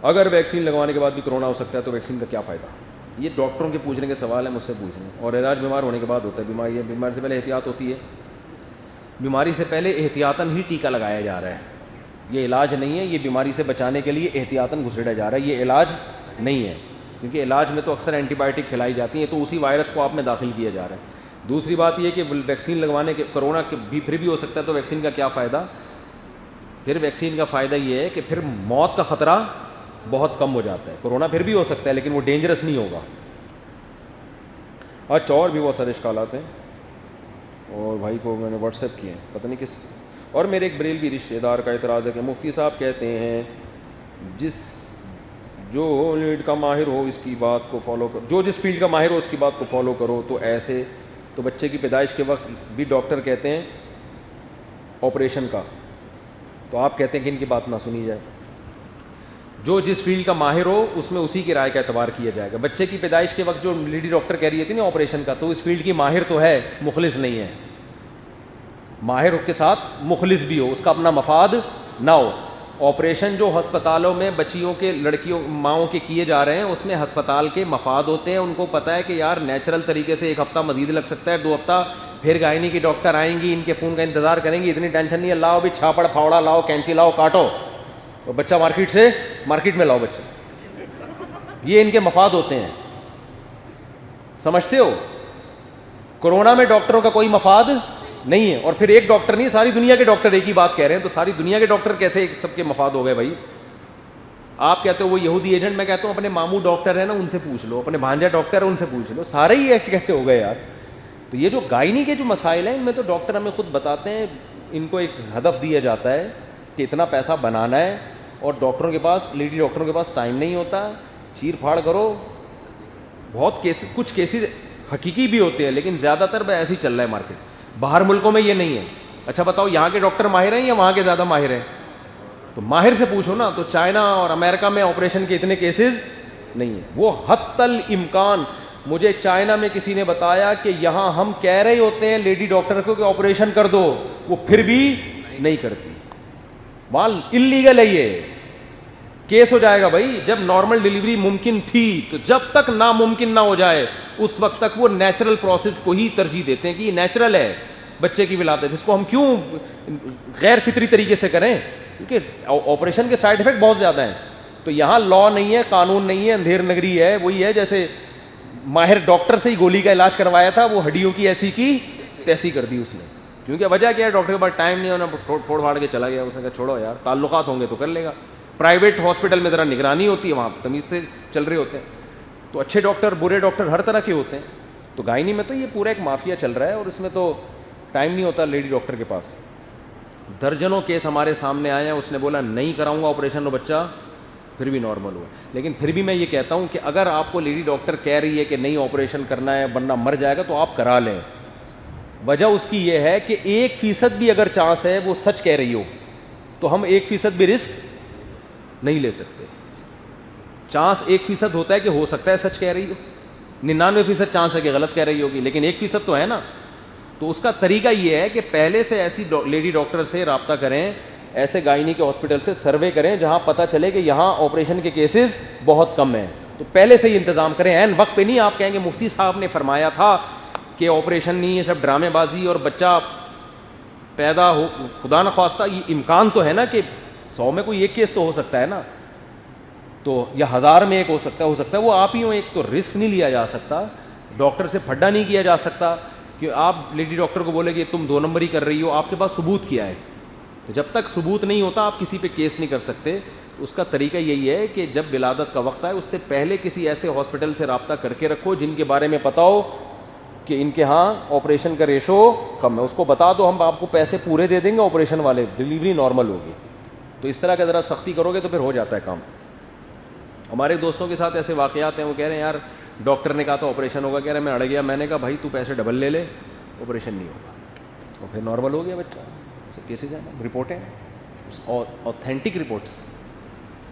اگر ویکسین لگوانے کے بعد بھی کرونا ہو سکتا ہے تو ویکسین کا کیا فائدہ؟ یہ ڈاکٹروں کے پوچھنے کے سوال ہیں، مجھ سے پوچھیں. اور علاج بیمار ہونے کے بعد ہوتا ہے. بیماری سے پہلے احتیاط ہوتی ہے. بیماری سے پہلے احتیاطاً ہی ٹیکہ لگایا جا رہا ہے. یہ علاج نہیں ہے، یہ بیماری سے بچانے کے لیے احتیاطاً گھسیڑا جا رہا ہے. یہ علاج نہیں ہے، کیونکہ علاج میں تو اکثر اینٹی بائیوٹک کھلائی جاتی ہیں، تو اسی وائرس کو آپ میں داخل کیا جا رہا ہے. دوسری بات یہ کہ ویکسین لگوانے کے کرونا بھی پھر بھی ہو سکتا ہے، تو ویکسین کا کیا فائدہ؟ پھر ویکسین کا فائدہ یہ ہے کہ پھر موت کا خطرہ بہت کم ہو جاتا ہے. کرونا پھر بھی ہو سکتا ہے لیکن وہ ڈینجرس نہیں ہوگا. اچھا، اور بھی بہت سارے اشکالات ہیں، اور بھائی کو میں نے واٹس ایپ کیے ہیں، پتہ نہیں کس. اور میرے ایک بریلوی رشتہ دار کا اعتراض ہے کہ مفتی صاحب کہتے ہیں جو لیڈ کا ماہر ہو اس کی بات کو فالو کرو، جس فیلڈ کا ماہر ہو اس کی بات کو فالو کرو. تو ایسے تو بچے کی پیدائش کے وقت بھی ڈاکٹر کہتے ہیں آپریشن کا، تو آپ کہتے ہیں کہ ان کی بات نہ سنی جائے. جو جس فیلڈ کا ماہر ہو اس میں اسی کی رائے کا اعتبار کیا جائے گا. بچے کی پیدائش کے وقت جو لیڈی ڈاکٹر کہہ رہی تھی نا آپریشن کا، تو اس فیلڈ کی ماہر تو ہے، مخلص نہیں ہے. ماہر کے ساتھ مخلص بھی ہو، اس کا اپنا مفاد نہ ہو. آپریشن جو ہسپتالوں میں بچیوں کے لڑکیوں ماؤں کے کیے جا رہے ہیں، اس میں ہسپتال کے مفاد ہوتے ہیں. ان کو پتہ ہے کہ یار نیچرل طریقے سے 1 ہفتہ مزید لگ سکتا ہے، 2 ہفتہ، پھر گائنی کی ڈاکٹر آئیں گی، ان کے فون کا انتظار کریں گی. اتنی ٹینشن نہیں ہے، لاؤ بھی چھاپڑ پھاوڑا لاؤ، کینچی لاؤ، کاٹو، تو بچہ مارکیٹ میں لاؤ بچہ. یہ ان کے مفاد ہوتے ہیں، سمجھتے ہو؟ کورونا میں ڈاکٹروں کا کوئی مفاد نہیں ہے. اور پھر ایک ڈاکٹر نہیں، ساری دنیا کے ڈاکٹر ایک ہی بات کہہ رہے ہیں، تو ساری دنیا کے ڈاکٹر کیسے سب کے مفاد ہو گئے بھائی؟ آپ کہتے ہو وہ یہودی ایجنٹ، میں کہتا ہوں اپنے ماموں ڈاکٹر ہے نا، ان سے پوچھ لو، اپنے بھانجا ڈاکٹر ہے ان سے پوچھ لو، سارے ہی ایسے کیسے ہو گئے یار؟ تو یہ جو گائنی کے جو مسائل ہیں، ان میں تو ڈاکٹر ہمیں خود بتاتے ہیں، ان کو ایک ہدف دیا جاتا ہے کہ اتنا پیسہ بنانا ہے، اور ڈاکٹروں کے پاس، لیڈی ڈاکٹروں کے پاس ٹائم نہیں ہوتا. چیر پھاڑ کرو. بہت کیسز، کچھ کیسز حقیقی بھی ہوتے ہیں، لیکن زیادہ تر ایسے ہی چل رہا ہے مارکیٹ. باہر ملکوں میں یہ نہیں ہے. اچھا بتاؤ یہاں کے ڈاکٹر ماہر ہیں یا وہاں کے زیادہ ماہر ہیں؟ تو ماہر سے پوچھو نا. تو چائنا اور امریکہ میں آپریشن کے اتنے کیسز نہیں ہیں. وہ حتی الامکان، مجھے چائنا میں کسی نے بتایا کہ یہاں ہم کہہ رہے ہوتے ہیں لیڈی ڈاکٹر کو کہ آپریشن کر دو، وہ پھر بھی نہیں کرتی. وہاں اللیگل ہے، یہ کیس ہو جائے گا بھائی. جب نارمل ڈیلیوری ممکن تھی، تو جب تک ناممکن نہ ہو جائے اس وقت تک وہ نیچرل پروسیس کو ہی ترجیح دیتے ہیں کہ یہ نیچرل ہے بچے کی ولادت، اس کو ہم کیوں غیر فطری طریقے سے کریں؟ کیونکہ آپریشن کے سائڈ افیکٹ بہت زیادہ ہیں. تو یہاں لا نہیں ہے، قانون نہیں ہے، اندھیر نگری ہے. وہی ہے جیسے ماہر ڈاکٹر سے ہی گولی کا علاج کروایا تھا، وہ ہڈیوں کی ایسی کی تیسی کر دی اس نے. کیونکہ وجہ کیا ہے؟ ڈاکٹر کے پاس ٹائم نہیں ہونا، پھوڑ پھاڑ کے چلا گیا. اس نے کہا چھوڑو یار، تعلقات ہوں گے تو کر لے گا. پرائیویٹ ہاسپٹل میں ذرا نگرانی ہوتی ہے، وہاں تمیز سے چل رہے ہوتے ہیں. تو اچھے ڈاکٹر، برے ڈاکٹر ہر طرح کے ہوتے ہیں. تو گائنی میں تو یہ پورا ایک مافیا چل رہا ہے، اور اس میں تو ٹائم نہیں ہوتا لیڈی ڈاکٹر کے پاس. درجنوں کیس ہمارے سامنے آئے ہیں. اس نے بولا نہیں کراؤں گا آپریشن، اور بچہ پھر بھی نارمل ہوا. لیکن پھر بھی میں یہ کہتا ہوں کہ اگر آپ کو لیڈی ڈاکٹر کہہ رہی ہے کہ نہیں آپریشن کرنا ہے ورنہ مر جائے گا، تو آپ کرا لیں. وجہ اس کی یہ ہے کہ 1% بھی اگر چانس ہے وہ سچ کہہ رہی ہو، تو ہم 1% بھی رسک نہیں لے سکتے. چانس 1% ہوتا ہے کہ ہو سکتا ہے سچ کہہ رہی ہو، 99% چانس ہے کہ غلط کہہ رہی ہوگی، لیکن 1% تو ہے نا. تو اس کا طریقہ یہ ہے کہ پہلے سے ایسی لیڈی ڈاکٹر سے رابطہ کریں، ایسے گائنی کے ہاسپٹل سے سروے کریں جہاں پتہ چلے کہ یہاں آپریشن کے کیسز بہت کم ہیں. تو پہلے سے ہی انتظام کریں. عین وقت پہ نہیں آپ کہیں گے مفتی صاحب نے فرمایا تھا کہ آپریشن نہیں ہے، سب ڈرامے بازی، اور بچہ پیدا ہو خدا نخواستہ. یہ امکان تو ہے نا کہ 100 میں کوئی ایک کیس تو ہو سکتا ہے نا، تو یا 1000 میں ایک ہو سکتا ہے وہ آپ ہی ہوں. ایک تو رسک نہیں لیا جا سکتا، ڈاکٹر سے پھڈا نہیں کیا جا سکتا کہ آپ لیڈی ڈاکٹر کو بولے کہ تم 2 نمبری کر رہی ہو، آپ کے پاس ثبوت کیا ہے. تو جب تک ثبوت نہیں ہوتا آپ کسی پہ کیس نہیں کر سکتے. اس کا طریقہ یہی ہے کہ جب ولادت کا وقت آئے اس سے پہلے کسی ایسے ہاسپٹل سے رابطہ کر کے رکھو جن کے بارے میں پتہ ہو کہ ان کے ہاں آپریشن کا ریشو کم ہے. اس کو بتا دو، ہم آپ کو پیسے پورے دے دیں گے آپریشن والے، ڈلیوری نارمل ہوگی. تو اس طرح کا ذرا سختی کرو گے تو پھر ہو جاتا ہے کام. ہمارے دوستوں کے ساتھ ایسے واقعات ہیں، وہ کہہ رہے ہیں یار ڈاکٹر نے کہا تو آپریشن ہوگا، کہہ رہے ہیں میں اڑ گیا. میں نے کہا بھائی تو پیسے ڈبل لے لے، آپریشن نہیں ہوگا. اور پھر نارمل ہو گیا بچہ. سب کیسز ہیں، رپورٹیں، اوتھینٹک رپورٹس.